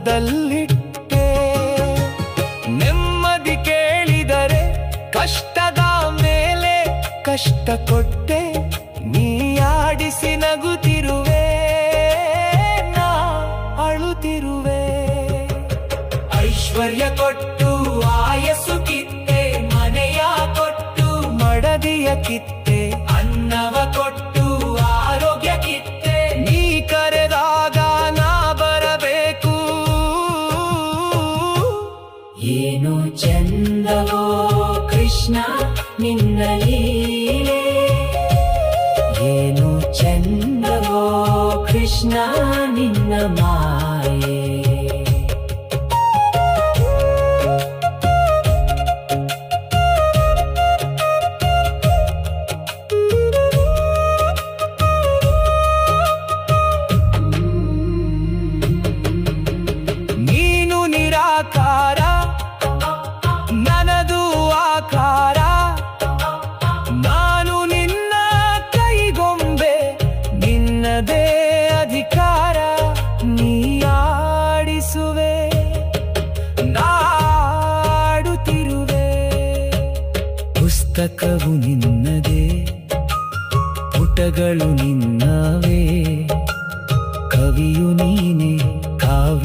ಕರದಲ್ಲಿಟ್ಟೆ. ನೆಮ್ಮದಿ ಕೇಳಿದರೆ ಕಷ್ಟದ ಮೇಲೆ ಕಷ್ಟ ಕೊಟ್ಟೆ. ನೀ ಆಡಿಸಿ ನಗುತ್ತಿರುವೆ, ನಾ ಅಳುತ್ತಿರುವೆ. ಐಶ್ವರ್ಯ ಕೊಟ್ಟು ಆಯಸ್ಸು ಕಿತ್ತೆ, ಮನೆಯ ಕೊಟ್ಟು ಮಡದಿಯ ಕಿತ್ತೆ, ಅನ್ನವ ಕೊಟ್ಟು ಆರೋಗ್ಯ ಕಿತ್ತೆ. ನೀ ಕರೆದಾಗ ನಾ ಬರಬೇಕು. ಏನು ಚಂದವೋ ಕೃಷ್ಣ ನಿನ್ನ ಲೀಲೆ, ಏನು ಚಂದವೋ ಕೃಷ್ಣ ನಿನ್ನ ಮಾಯೆ. ನೀನು ನಿರಾಕಾರ, ನನ್ನದು ಆಕಾರ. ನಾನು ನಿನ್ನ ಕೈಗೊಂಬೆ, ನಿನ್ನದೇ ಅಧಿಕಾರ. ನೀ ಆಡಿಸುವೆ, ನಾಡುತ್ತಿರುವೆ. ಪುಸ್ತಕವು ನಿನ್ನದೇ, ಪುಟಗಳು ನಿನ್ನವೇ. ಕವಿಯು ನೀನೆ, ಕಾವ್ಯ